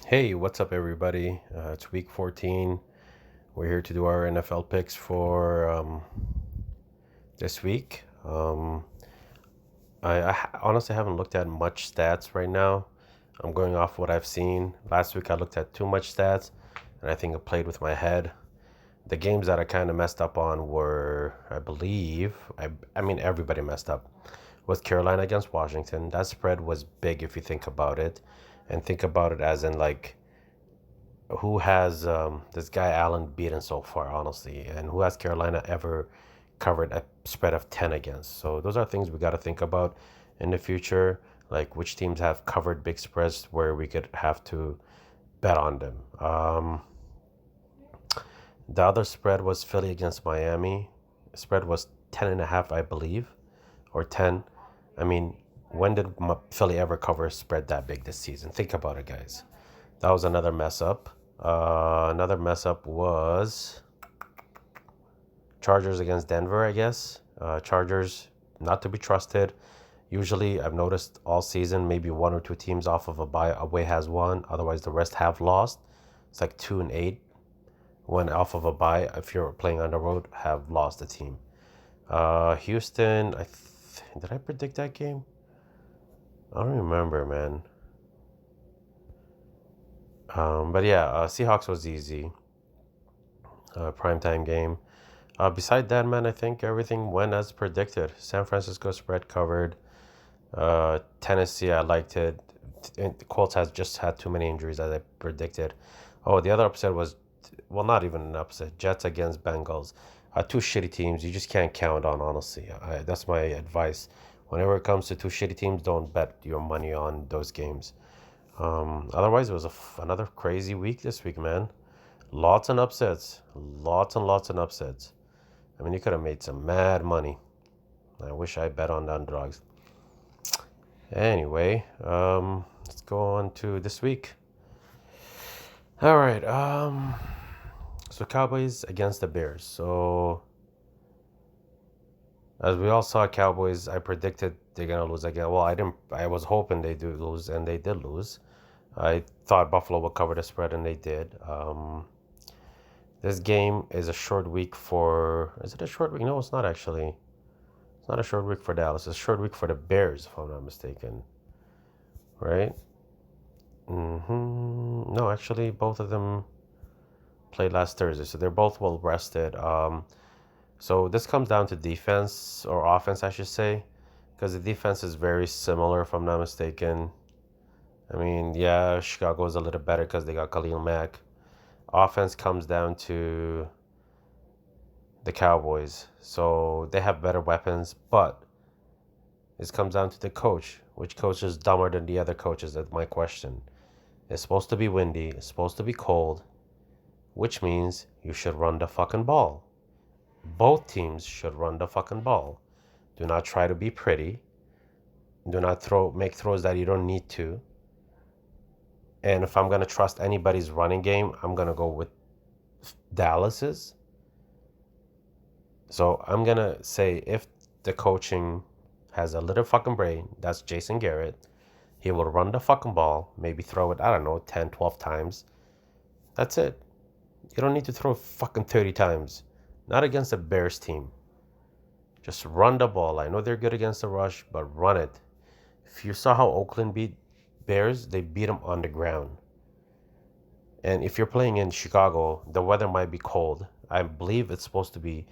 Hey, what's up, everybody? It's week 14. We're here to do our NFL picks for this week. I honestly haven't looked at much stats right now. I'm going off what I've seen. Last week I looked at too much stats, and I think I played with my head. The games that I kind of messed up on were, I believe, I mean, everybody messed up. Was Carolina against Washington. That spread was big if you think about it. And think about it as in, like, who has this guy Allen beaten so far, honestly, and who has Carolina ever covered a spread of 10 against? So those are things we got to think about in the future, like which teams have covered big spreads where we could have to bet on them. The other spread was Philly against Miami. The spread was 10.5, I believe, or 10. I mean, when did Philly ever cover a spread that big this season? Think about it, guys. That was another mess up. Another mess up was Chargers against Denver, I guess. Chargers, not to be trusted. Usually, I've noticed all season, maybe one or two teams off of a bye away has won. Otherwise, the rest have lost. It's like 2-8 when off of a bye. If you're playing on the road, have lost the team. Houston, did I predict that game? I don't remember, man. But yeah, Seahawks was easy. Primetime game. Beside that, man, I think everything went as predicted. San Francisco spread covered. Tennessee, I liked it. The Colts has just had too many injuries as I predicted. Oh, the other upset was, well, not even an upset. Jets against Bengals. Two shitty teams you just can't count on, honestly. That's my advice. Whenever it comes to two shitty teams, don't bet your money on those games. Otherwise, it was another crazy week this week, man. Lots and upsets. Lots and lots and upsets. I mean, you could have made some mad money. I wish I bet on the underdogs. Anyway, let's go on to this week. All right. So Cowboys against the Bears. So as we all saw, Cowboys, I predicted they're gonna lose again. Well, I didn't. I was hoping they do lose, and they did lose. I thought Buffalo would cover the spread, and they did. This game is a short week for. Is it a short week? No, it's not actually. It's not a short week for Dallas. It's a short week for the Bears, if I'm not mistaken. Right? No, actually, both of them played last Thursday, so they're both well rested. So this comes down to defense or offense, I should say, because the defense is very similar, if I'm not mistaken. I mean, yeah, Chicago is a little better because they got Khalil Mack. Offense comes down to the Cowboys, so they have better weapons, but it comes down to the coach. Which coach is dumber than the other coaches? That's my question. It's supposed to be windy. It's supposed to be cold, which means you should run the fucking ball. Both teams should run the fucking ball. Do not try to be pretty. Do not make throws that you don't need to. And if I'm gonna trust anybody's running game, I'm gonna go with Dallas's. So I'm gonna say if the coaching has a little fucking brain, that's Jason Garrett. He will run the fucking ball, maybe throw it, I don't know, 10, 12 times. That's it. You don't need to throw fucking 30 times. Not against a Bears team. Just run the ball. I know they're good against the rush, but run it. If you saw how Oakland beat Bears, they beat them on the ground. And if you're playing in Chicago, the weather might be cold. I believe it's supposed to be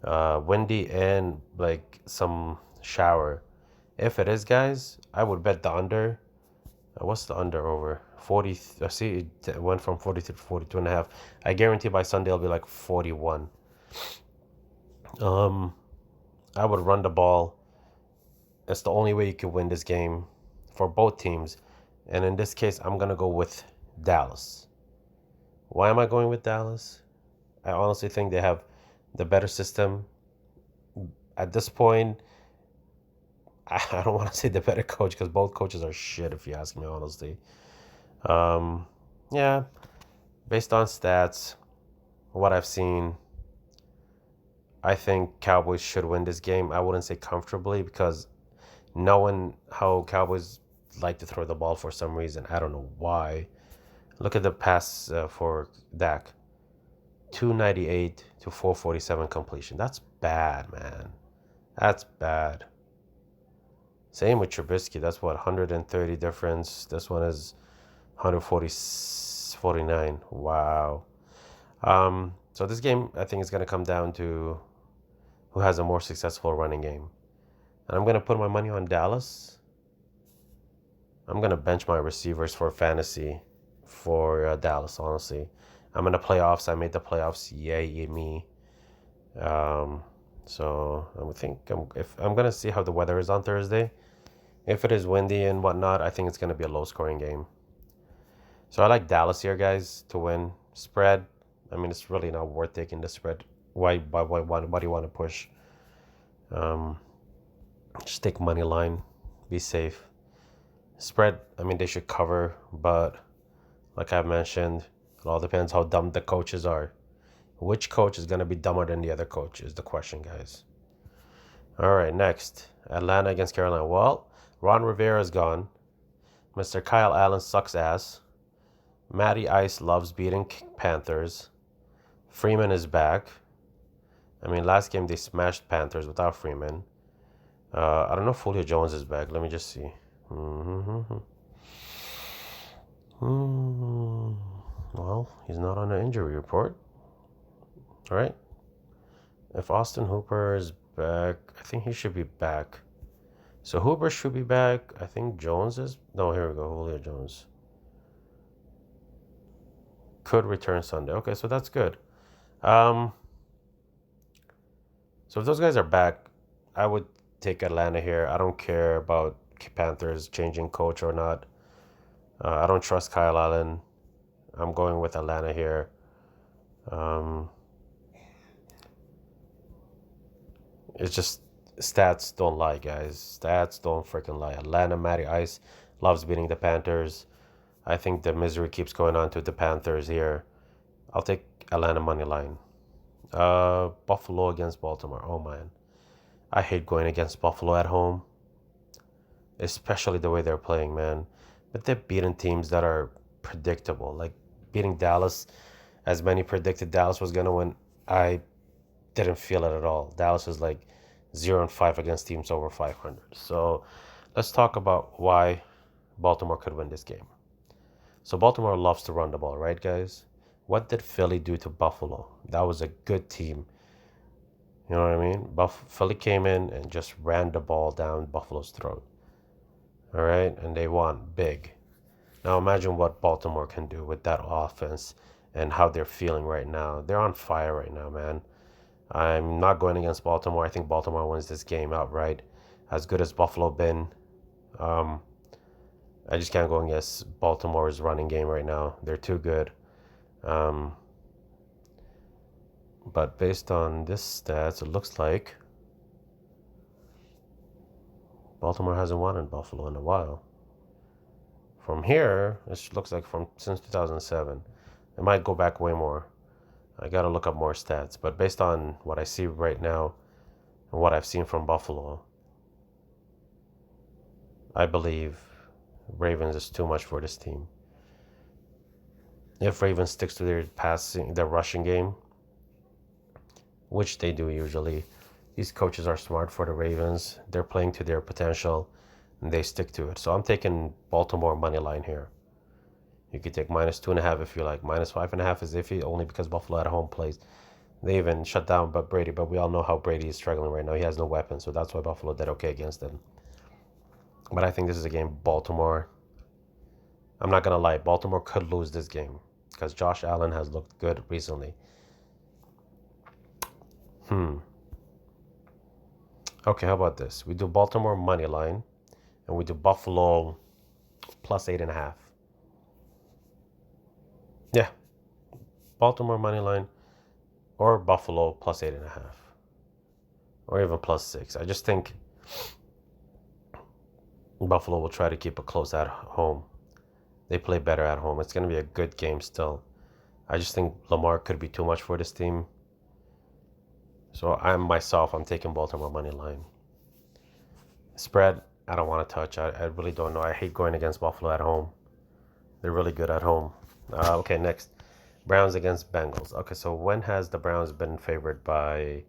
windy and like some shower. If it is, guys, I would bet the under. What's the under over? 40. I see it went from 40 to 42 and a half. I guarantee by Sunday it'll be like 41. I would run the ball. It's the only way you can win this game for both teams. And in this case, I'm going to go with Dallas. Why am I going with Dallas? I honestly think they have the better system. At this point, I don't want to say the better coach because both coaches are shit, if you ask me honestly. Um, yeah, based on stats, what I've seen, I think Cowboys should win this game. I wouldn't say comfortably because knowing how Cowboys like to throw the ball for some reason, I don't know why. Look at the pass for Dak. 298 to 447 completion. That's bad, man. That's bad. Same with Trubisky. That's what, 130 difference. This one is 149. Wow. So this game, I think, is going to come down to who has a more successful running game. And I'm going to put my money on Dallas. I'm going to bench my receivers for fantasy for Dallas, honestly. I'm in the playoffs. I made the playoffs. Yay, me. So I think if I'm going to see how the weather is on Thursday. If it is windy and whatnot, I think it's going to be a low-scoring game. So I like Dallas here, guys, to win. Spread, I mean, it's really not worth taking the spread. Why do you want to push? Just take money line. Be safe. Spread, I mean, they should cover, but like I've mentioned, it all depends how dumb the coaches are. Which coach is going to be dumber than the other coach is the question, guys. All right, next. Atlanta against Carolina. Well, Ron Rivera is gone. Mr. Kyle Allen sucks ass. Matty Ice loves beating Panthers. Freeman is back. I mean, last game they smashed Panthers without Freeman. I don't know if Julio Jones is back. Let me just see. Well, he's not on the injury report. All right. If Austin Hooper is back, I think he should be back. So Hooper should be back. I think Jones is. No, here we go. Julio Jones could return Sunday. Okay, so that's good. So if those guys are back, I would take Atlanta here. I don't care about Panthers changing coach or not. I don't trust Kyle Allen. I'm going with Atlanta here. It's just stats don't lie, guys. Stats don't freaking lie. Atlanta, Matty Ice loves beating the Panthers. I think the misery keeps going on to the Panthers here. I'll take Atlanta money line. Buffalo against Baltimore. Oh man, I hate going against Buffalo at home, especially the way they're playing, man. But they're beating teams that are predictable, like beating Dallas. As many predicted Dallas was gonna win, I didn't feel it at all. Dallas is like 0-5 against teams over 500. So let's talk about why Baltimore could win this game. So Baltimore loves to run the ball, right, guys? What did Philly do to Buffalo? That was a good team. You know what I mean? Philly came in and just ran the ball down Buffalo's throat. All right? And they won big. Now imagine what Baltimore can do with that offense and how they're feeling right now. They're on fire right now, man. I'm not going against Baltimore. I think Baltimore wins this game outright. As good as Buffalo been, I just can't go against Baltimore's running game right now. They're too good. But based on this stats, it looks like Baltimore hasn't won in Buffalo in a while. From here, it looks like since 2007. It might go back way more. I got to look up more stats. But based on what I see right now and what I've seen from Buffalo, I believe Ravens is too much for this team. If Ravens sticks to their rushing game, which they do usually, these coaches are smart for the Ravens. They're playing to their potential, and they stick to it. So I'm taking Baltimore money line here. You could take -2.5 if you like. -5.5 is iffy, only because Buffalo at home plays. They even shut down Brady, but we all know how Brady is struggling right now. He has no weapons, so that's why Buffalo did okay against them. But I think this is a game Baltimore. I'm not going to lie. Baltimore could lose this game because Josh Allen has looked good recently. Okay, how about this? We do Baltimore money line, and we do Buffalo +8.5. Yeah, Baltimore money line, or Buffalo +8.5, or even +6. I just think Buffalo will try to keep it close at home. They play better at home. It's going to be a good game still. I just think Lamar could be too much for this team. So I'm taking Baltimore money line. Spread, I don't want to touch. I really don't know. I hate going against Buffalo at home. They're really good at home. Okay, next. Browns against Bengals. Okay, so when has the Browns been favored by,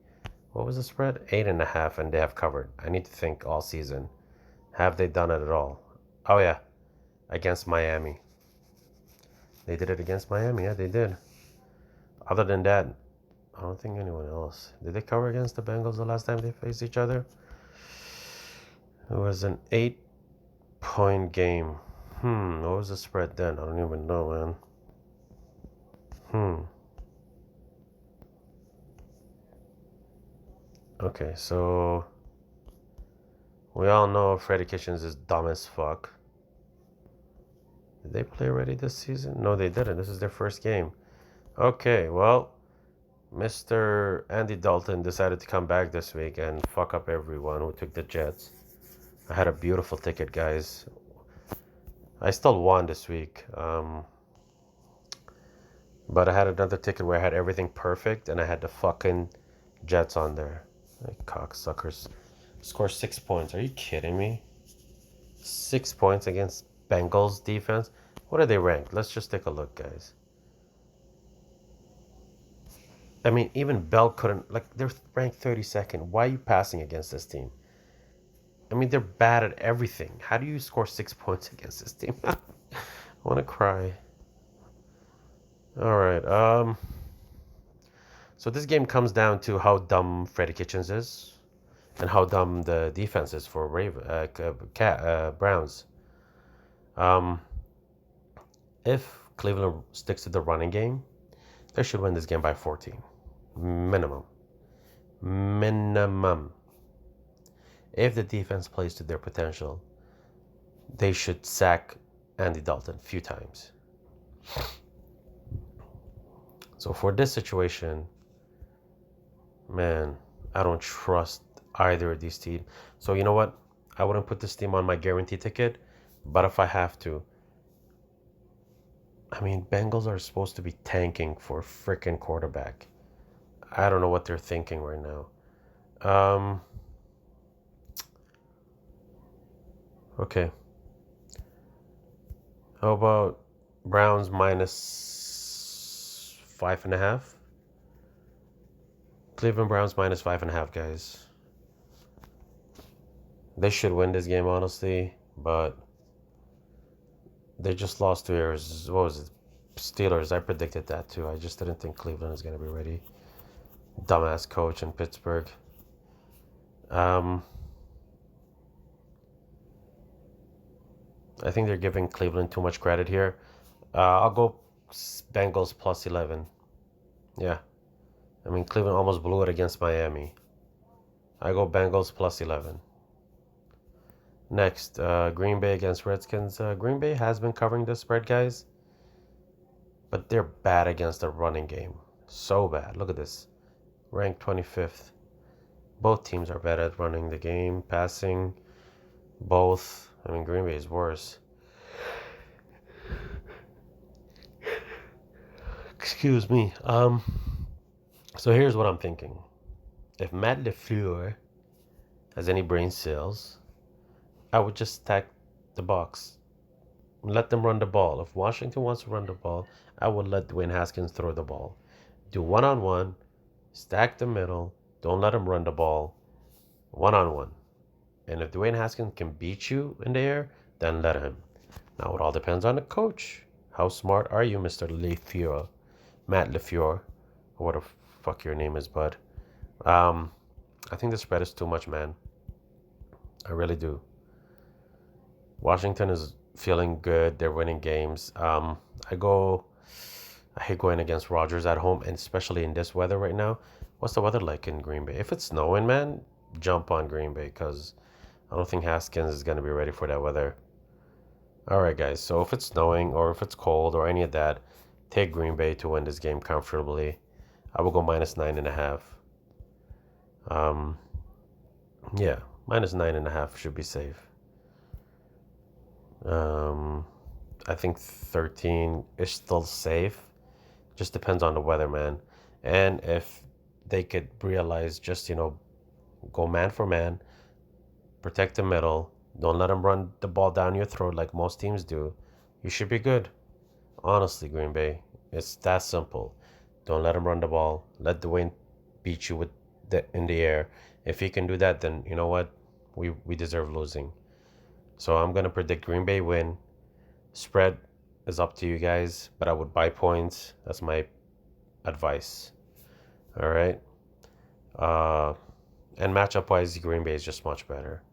what was the spread? 8.5, and they have covered. I need to think all season. Have they done it at all? Oh, yeah, against Miami. They did it against Miami. Yeah, they did. Other than that, I don't think anyone else. Did they cover against the Bengals the last time they faced each other? It was an 8-point game. What was the spread then? I don't even know, man. Okay, so we all know Freddie Kitchens is dumb as fuck. Did they play already this season? No, they didn't. This is their first game. Okay, well, Mr. Andy Dalton decided to come back this week and fuck up everyone who took the Jets. I had a beautiful ticket, guys. I still won this week. But I had another ticket where I had everything perfect and I had the fucking Jets on there. Like cocksuckers. Score 6 points. Are you kidding me? 6 points against Bengals defense? What are they ranked? Let's just take a look, guys. I mean, even Bell couldn't, like, they're ranked 32nd. Why are you passing against this team? I mean, they're bad at everything. How do you score 6 points against this team? I want to cry. All right. So this game comes down to how dumb Freddie Kitchens is and how dumb the defense is for Browns. If Cleveland sticks to the running game, they should win this game by 14. Minimum. Minimum. If the defense plays to their potential, they should sack Andy Dalton a few times. So for this situation, man, I don't trust either of these teams. So you know what? I wouldn't put this team on my guarantee ticket, but if I have to, I mean, Bengals are supposed to be tanking for a freaking quarterback. I don't know what they're thinking right now. Okay. How about Browns minus 5.5? Cleveland Browns minus 5.5, guys. They should win this game, honestly, but they just lost to Arizona. What was it? Steelers. I predicted that too. I just didn't think Cleveland is going to be ready. Dumbass coach in Pittsburgh. I think they're giving Cleveland too much credit here. I'll go Bengals plus 11. Yeah. I mean, Cleveland almost blew it against Miami. I go Bengals plus 11. Next, Green Bay against Redskins. Green Bay has been covering the spread, guys, but they're bad against the running game. So bad. Look at this. Ranked 25th. Both teams are bad at running the game, passing. Both. I mean, Green Bay is worse. Excuse me. So here's what I'm thinking. If Matt LaFleur has any brain cells, I would just stack the box. Let them run the ball. If Washington wants to run the ball, I would let Dwayne Haskins throw the ball. Do one-on-one, stack the middle, don't let him run the ball. One-on-one. And if Dwayne Haskins can beat you in the air, then let him. Now it all depends on the coach. How smart are you, Mr. LaFleur? Matt LaFleur, or what the fuck your name is, bud. I think the spread is too much, man. I really do. Washington is feeling good. They're winning games. I hate going against Rodgers at home, and especially in this weather right now. What's the weather like in Green Bay? If it's snowing, man, jump on Green Bay because I don't think Haskins is going to be ready for that weather. All right, guys. So if it's snowing or if it's cold or any of that, take Green Bay to win this game comfortably. I will go minus 9.5. Yeah, minus 9.5 should be safe. I think 13 is still safe. Just depends on the weather, man. And if they could realize just, go man for man, protect the middle, don't let them run the ball down your throat like most teams do, you should be good. Honestly, Green Bay, it's that simple. Don't let him run the ball. Let Dwayne beat you with in the air. If he can do that, then you know what? We deserve losing. So I'm gonna predict Green Bay win. Spread is up to you guys, but I would buy points. That's my advice. All right. Uh, and matchup wise, Green Bay is just much better.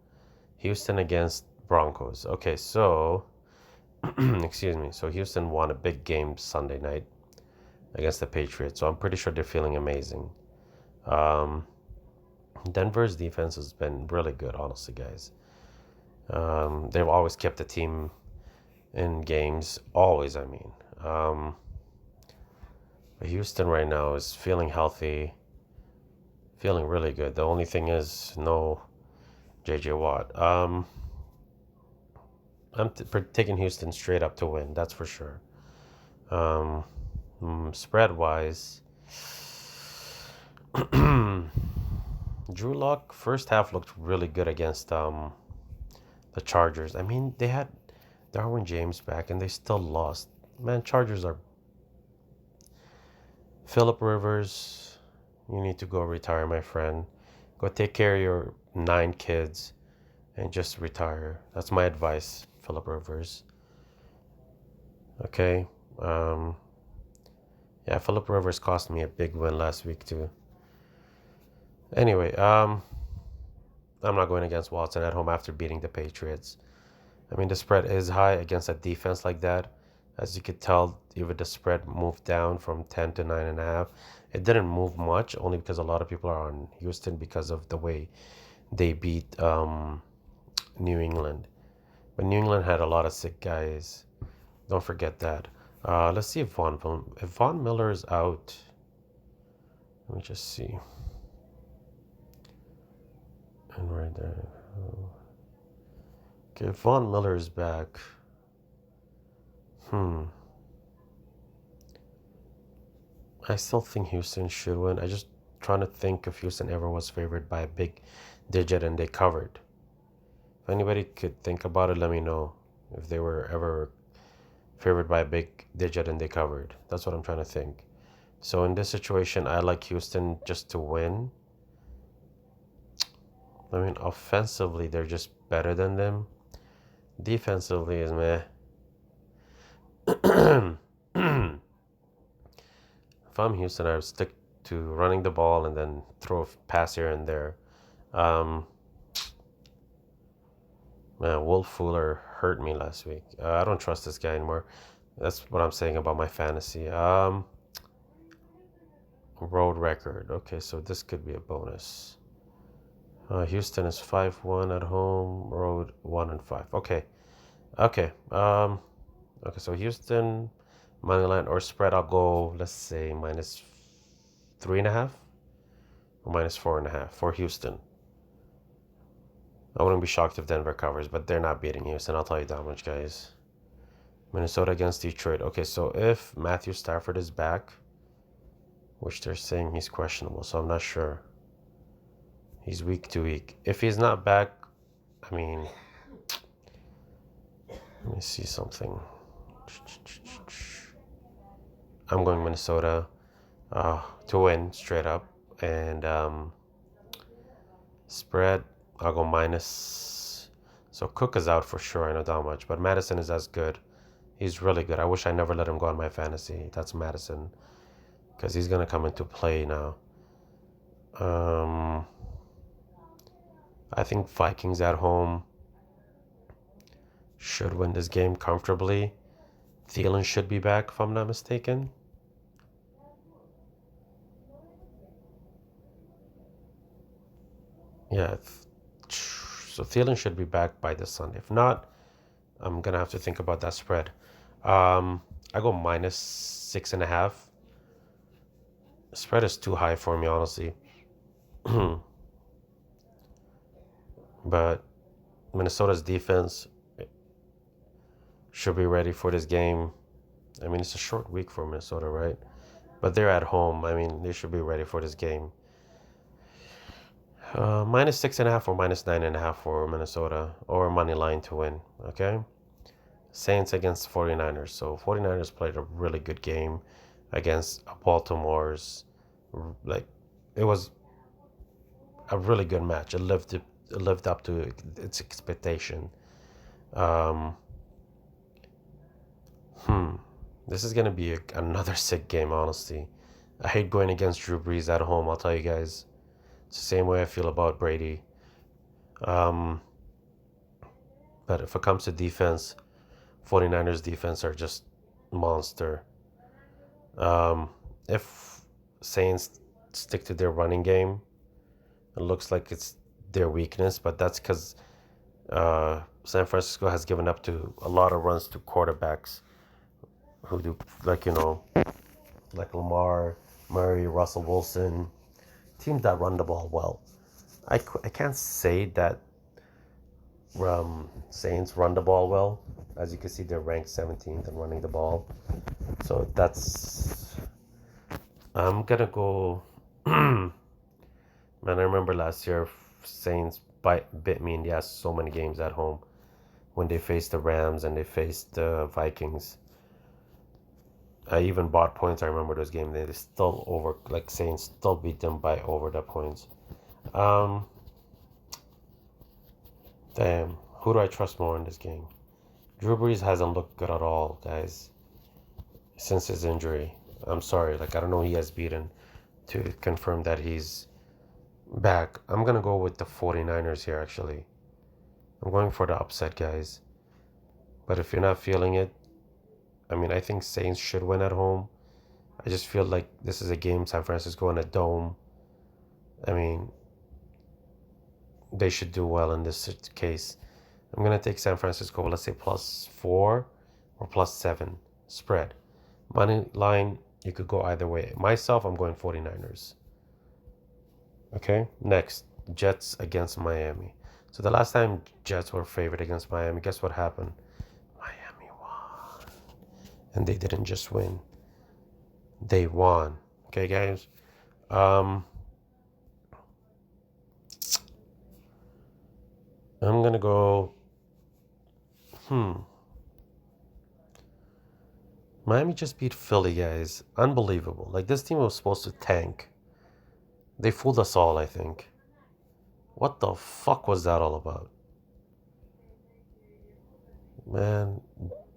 Houston against Broncos. Okay, so excuse me. So Houston won a big game Sunday night against the Patriots. So I'm pretty sure they're feeling amazing. Um, Denver's defense has been really good, honestly, guys. They've always kept the team in games. Always, I mean. But Houston right now is feeling healthy, feeling really good. The only thing is no JJ Watt. I'm taking Houston straight up to win. That's for sure. Spread wise, Drew Lock first half looked really good against the Chargers. I mean, they had Darwin James back and they still lost. Man, Chargers are Philip Rivers. You need to go retire, my friend. Go take care of your 9 kids and just retire. That's my advice, Philip Rivers. Okay. Yeah, Philip Rivers cost me a big win last week too. Anyway, I'm not going against Watson at home after beating the Patriots. I mean, the spread is high against a defense like that. As you could tell, even the spread moved down from 10 to 9.5. It didn't move much, only because a lot of people are on Houston because of the way they beat New England. But New England had a lot of sick guys. Don't forget that. Let's see if Von Miller is out. Let me just see. And right there. Okay, Von Miller is back. I still think Houston should win. I just trying to think if Houston ever was favored by a big digit and they covered. If anybody could think about it, let me know if they were ever favored by a big digit and they covered. That's what I'm trying to think. So in this situation, I like Houston just to win. I mean, offensively, they're just better than them. Defensively is meh. If I'm Houston, I would stick to running the ball and then throw a pass here and there. Man, Wolf Fuller hurt me last week. I don't trust this guy anymore. That's what I'm saying about my fantasy. Road record. Okay, so this could be a bonus. Houston is 5-1 at home. Road 1-5. Okay. Okay. Okay. So Houston moneyline or spread. I'll go. Let's say -3.5 or -4.5 for Houston. I wouldn't be shocked if Denver covers, but they're not beating Houston. I'll tell you that much, guys. Minnesota against Detroit. Okay, so if Matthew Stafford is back, which they're saying he's questionable, so I'm not sure. He's week to week. If he's not back, I mean, let me see something. I'm going Minnesota to win straight up. And spread, I'll go minus. So Cook is out for sure, I know that much. But Madison is as good. He's really good. I wish I never let him go on my fantasy. That's Madison. Because he's going to come into play now. I think Vikings at home should win this game comfortably. Thielen should be back, if I'm not mistaken. Yeah, so Thielen should be back by this Sunday. If not, I'm going to have to think about that spread. I go -6.5. Spread is too high for me, honestly. But Minnesota's defense should be ready for this game. I mean, it's a short week for Minnesota, right? But they're at home. I mean, they should be ready for this game. -6.5 or -9.5 for Minnesota, or money line to win. Okay. Saints against 49ers. So 49ers played a really good game against Baltimore's, like, it was a really good match. It lived up to its expectation. Um, hmm. This is gonna be another sick game, honestly. I hate going against Drew Brees at home. I'll tell you guys. It's the same way I feel about Brady. Um, but if it comes to defense, 49ers defense are just monster. Um, if Saints stick to their running game, it looks like it's their weakness, but that's because San Francisco has given up to a lot of runs to quarterbacks who do, like, like Lamar, Murray, Russell Wilson, teams that run the ball well. I can't say that Saints run the ball well. As you can see, they're ranked 17th in running the ball. So I'm gonna go. Man, I remember last year Saints bit me in the ass so many games at home when they faced the Rams and they faced the Vikings. I even bought points. I remember those games. They still like Saints still beat them by over the points. Um, Damn. Who do I trust more in this game? Drew Brees hasn't looked good at all, guys, since his injury. I'm sorry. Like, I don't know who he has beaten to confirm that he's back. I'm going to go with the 49ers here, actually. I'm going for the upset, guys. But if you're not feeling it, I mean, I think Saints should win at home. I just feel like this is a game, San Francisco in a dome. I mean, they should do well in this case. I'm going to take San Francisco, let's say +4 or +7 spread. Money line, you could go either way. Myself, I'm going 49ers. Okay, next, Jets against Miami. So the last time Jets were favored against Miami, guess what happened? Miami won. And they didn't just win. They won. Okay, guys? I'm going to go... Miami just beat Philly, guys. Unbelievable. Like, this team was supposed to tank. They fooled us all, I think. What the fuck was that all about? Man,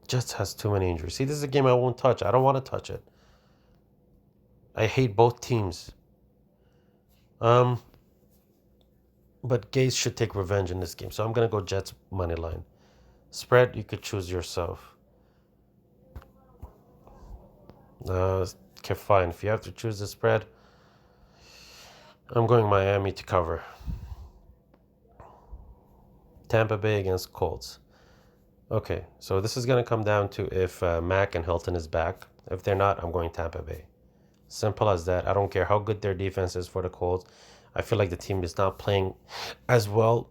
Jets has too many injuries. See, this is a game I won't touch. I don't want to touch it. I hate both teams. But Gase should take revenge in this game. So I'm going to go Jets money line. Spread, you could choose yourself. Okay, fine. If you have to choose the spread, I'm going Miami to cover. Tampa Bay against Colts. Okay, so this is going to come down to if Mack and Hilton is back. If they're not, I'm going Tampa Bay. Simple as that. I don't care how good their defense is for the Colts. I feel like the team is not playing as well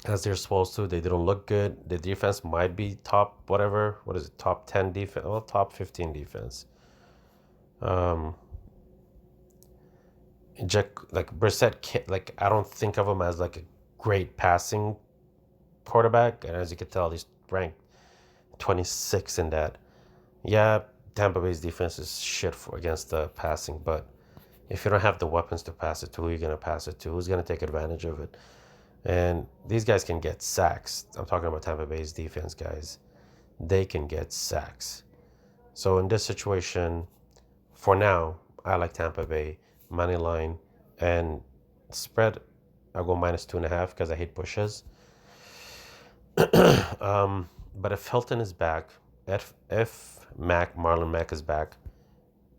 as they're supposed to. They didn't look good. The defense might be top, whatever. What is it? Top 10 defense? Well, top 15 defense. Like Brissett, like, I don't think of him as like a great passing quarterback. And as you can tell, he's ranked 26 in that. Yeah, Tampa Bay's defense is shit against the passing, but if you don't have the weapons to pass it to, who are you going to pass it to? Who's going to take advantage of it? And these guys can get sacks. I'm talking about Tampa Bay's defense, guys. They can get sacks. So in this situation, for now, I like Tampa Bay, money line, and spread, I'll go -2.5 because I hate pushes. But if Hilton is back, if Marlon Mack is back,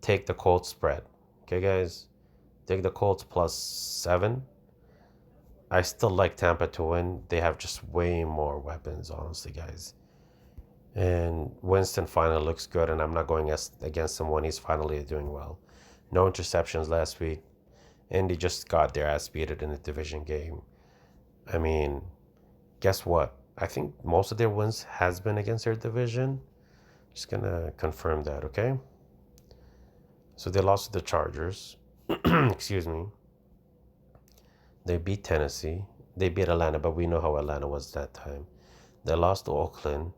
take the Colts spread. Okay, guys? Take the Colts +7. I still like Tampa to win. They have just way more weapons, honestly, guys. And Winston finally looks good, and I'm not going against him when he's finally doing well. No interceptions last week. Indy just got their ass beaten in the division game. I mean, guess what? I think most of their wins has been against their division. Just gonna confirm that, okay? So they lost to the Chargers. Excuse me. They beat Tennessee. They beat Atlanta, but we know how Atlanta was that time. They lost to Oakland.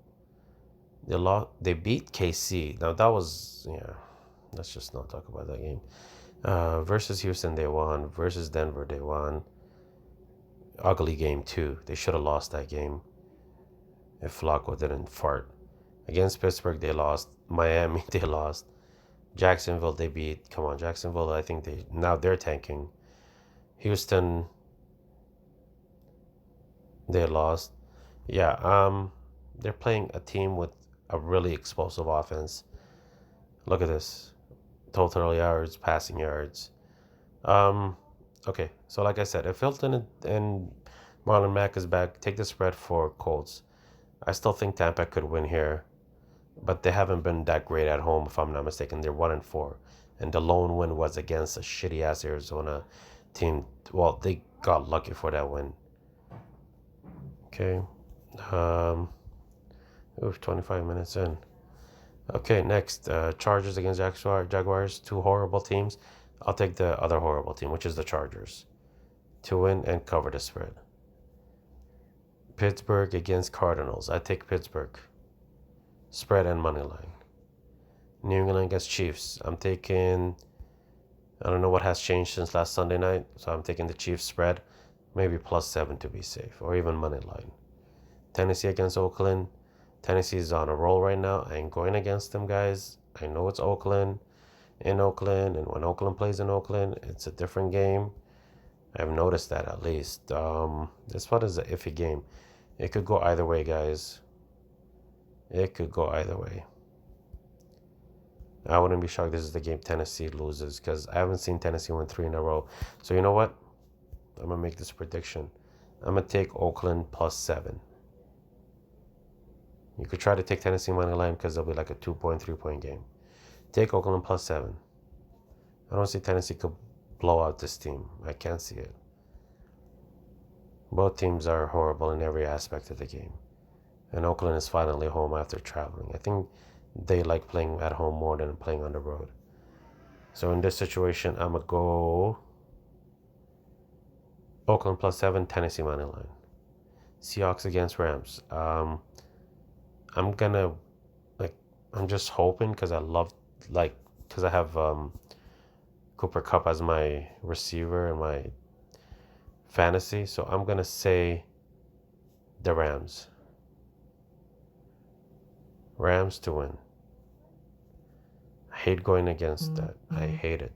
They beat KC. Now that was, yeah. Let's just not talk about that game. Versus Houston, they won. Versus Denver, they won. Ugly game too. They should have lost that game if Flacco didn't fart. Against Pittsburgh, they lost. Miami, they lost. Jacksonville, they beat. Come on, Jacksonville. I think they're tanking. Houston, they lost. Yeah. They're playing a team with a really explosive offense. Look at this. Total yards, passing yards. Um, okay. So like I said, if Hilton and Marlon Mack is back, take the spread for Colts. I still think Tampa could win here, but they haven't been that great at home, if I'm not mistaken. They're 1-4, and the lone win was against a shitty ass Arizona team. Well, they got lucky for that win. Okay. Um, 25 minutes in. Okay, next, Chargers against Jaguars. Two horrible teams. I'll take the other horrible team, which is the Chargers, to win and cover the spread. Pittsburgh against Cardinals. I take Pittsburgh. Spread and money line. New England against Chiefs. I'm taking. I don't know what has changed since last Sunday night, so I'm taking the Chiefs spread, maybe +7 to be safe, or even money line. Tennessee against Oakland. Tennessee is on a roll right now. I ain't going against them, guys. I know it's Oakland, in Oakland, and when Oakland plays in Oakland, it's a different game. I've noticed that at least. This one is an iffy game. It could go either way, guys. It could go either way. I wouldn't be shocked this is the game Tennessee loses, because I haven't seen Tennessee win 3 in a row. So you know what? I'm going to make this prediction. I'm going to take Oakland +7. You could try to take Tennessee money line because it'll be like a 2-point, 3-point game. Take Oakland +7. I don't see Tennessee could blow out this team. I can't see it. Both teams are horrible in every aspect of the game. And Oakland is finally home after traveling. I think they like playing at home more than playing on the road. So in this situation, I'm going to go Oakland +7, Tennessee money line. Seahawks against Rams. I'm gonna I'm just hoping because I have Cooper Kupp as my receiver in my fantasy, so I'm gonna say the Rams. Rams to win. I hate going against that. I hate it.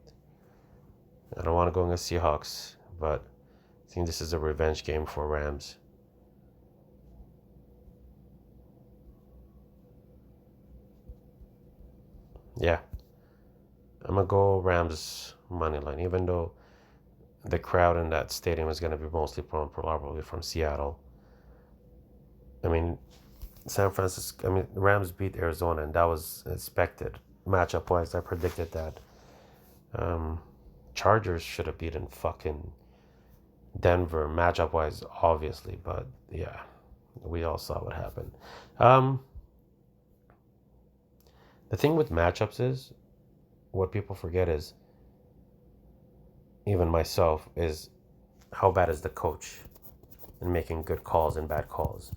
I don't want to go against Seahawks, but I think this is a revenge game for Rams. Yeah, I'm gonna go Rams money line, even though the crowd in that stadium is gonna be mostly probably from Seattle. I mean, Rams beat Arizona, and that was expected. Matchup wise, I predicted that. Chargers should have beaten fucking Denver matchup wise, obviously, but yeah, we all saw what happened. The thing with matchups is, what people forget is, even myself, is how bad is the coach in making good calls and bad calls,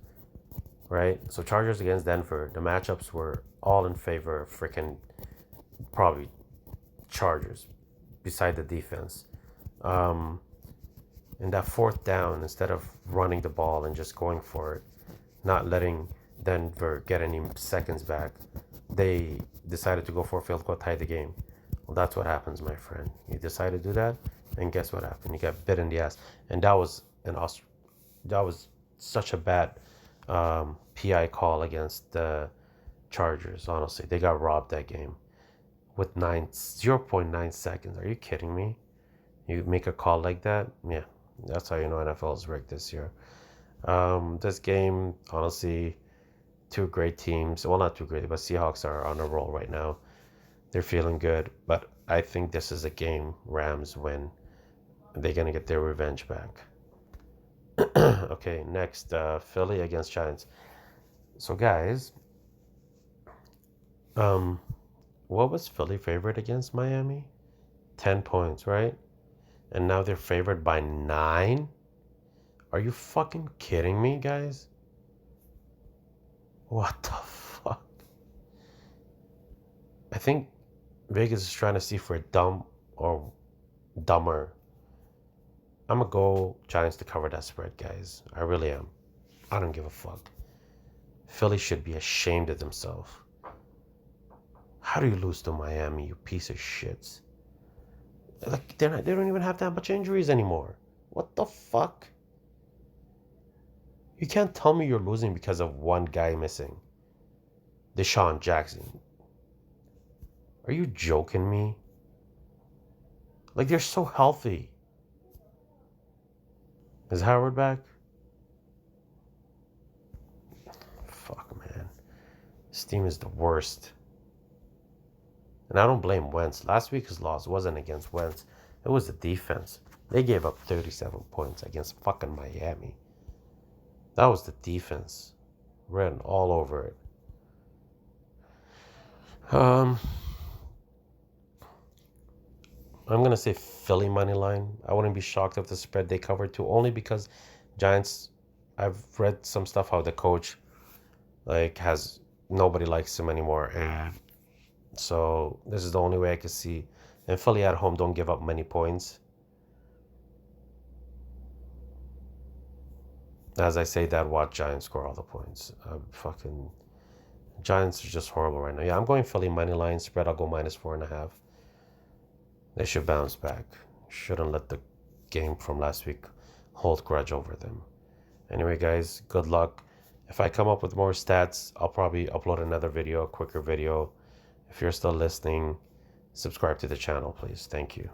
right? So Chargers against Denver, the matchups were all in favor of freaking probably Chargers, beside the defense. In that fourth down, instead of running the ball and just going for it, not letting Denver get any seconds back, they decided to go for a field goal, tie the game. Well, that's what happens, my friend. You decide to do that, and guess what happened? You got bit in the ass, and that was such a bad PI call against the Chargers. Honestly, they got robbed that game with 0.9 seconds. Are you kidding me? You make a call like that? Yeah, that's how you know NFL is rigged this year. This game, honestly, two great teams. Well, not too great, but Seahawks are on a roll right now. They're feeling good, but I think this is a game Rams win. They're going to get their revenge back. Okay, next, Philly against Giants. So, guys, what was Philly favored against Miami? 10 points, right? And now they're favored by 9? Are you fucking kidding me, guys? What the fuck? think Vegas is trying to see for a dumb or dumber. I'm gonna go Giants to cover that spread, guys. I really am. I don't give a fuck. Philly should be ashamed of themselves. How do you lose to Miami, you piece of shits? Like they don't even have that much injuries anymore. What the fuck? You can't tell me you're losing because of one guy missing. Deshaun Jackson. Are you joking me? Like they're so healthy. Is Howard back? Fuck, man. This team is the worst. And I don't blame Wentz. Last week's loss wasn't against Wentz. It was the defense. They gave up 37 points against fucking Miami. That was the defense. Ran all over it. I'm going to say Philly money line. I wouldn't be shocked if the spread they covered too, only because Giants, I've read some stuff how the coach has nobody likes him anymore, and so this is the only way I could see. And Philly at home don't give up many points. As I say that, watch Giants score all the points. Fucking Giants are just horrible right now. Yeah, I'm going Philly money line spread. I'll go -4.5. They should bounce back. Shouldn't let the game from last week hold grudge over them. Anyway, guys, good luck. If I come up with more stats, I'll probably upload another video, a quicker video. If you're still listening, subscribe to the channel, please. Thank you.